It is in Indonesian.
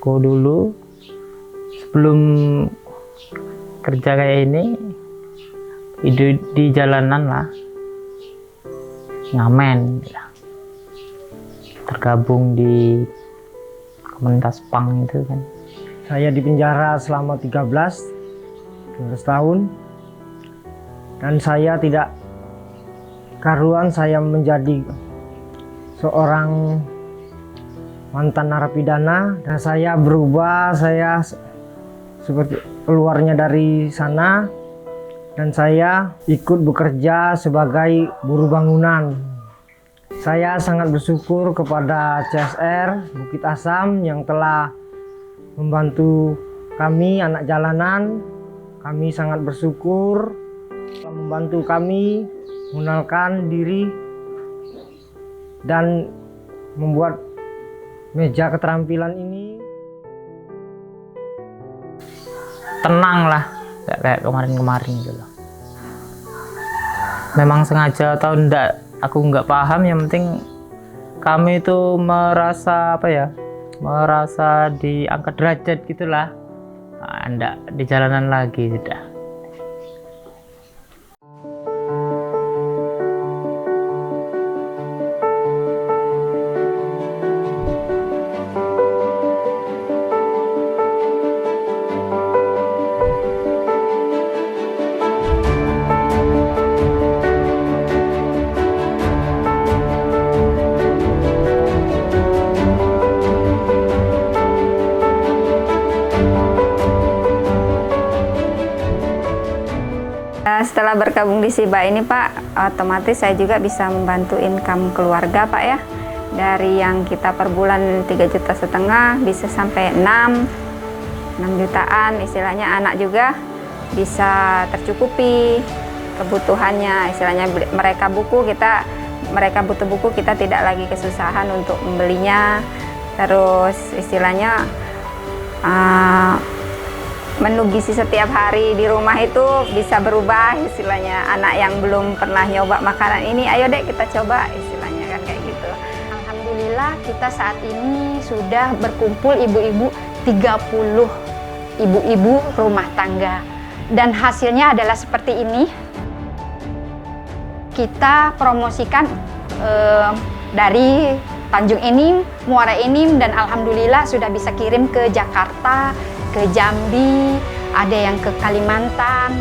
Aku dulu sebelum kerja kayak ini hidup di jalanan lah, ngamen, tergabung di komunitas punk itu kan. Saya di penjara selama 12 tahun dan saya tidak karuan, saya menjadi seorang mantan narapidana dan saya berubah, saya seperti keluarnya dari sana dan saya ikut bekerja sebagai buruh bangunan. Saya sangat bersyukur kepada CSR Bukit Asam yang telah membantu kami anak jalanan. Kami sangat bersyukur telah membantu kami mengenalkan diri dan membuat meja keterampilan ini. Tenang lah, gak kayak kemarin-kemarin gitu loh. Memang sengaja atau enggak, aku nggak paham. Yang penting kami itu merasa merasa diangkat derajat gitulah. Nah, enggak di jalanan lagi sudah. Setelah bergabung di SIBA ini Pak, otomatis saya juga bisa membantu income keluarga Pak ya. Dari yang kita per bulan 3,5 juta bisa sampai 6 jutaan, istilahnya anak juga bisa tercukupi kebutuhannya. Istilahnya mereka butuh buku, kita tidak lagi kesusahan untuk membelinya. Terus istilahnya menu gizi setiap hari di rumah itu bisa berubah, istilahnya anak yang belum pernah nyoba makanan ini, ayo deh kita coba, istilahnya kan kayak gitu. Alhamdulillah kita saat ini sudah berkumpul ibu-ibu 30 ibu-ibu rumah tangga dan hasilnya adalah seperti ini. Kita promosikan dari Tanjung Enim, Muara Enim, dan alhamdulillah sudah bisa kirim ke Jakarta, ke Jambi, ada yang ke Kalimantan.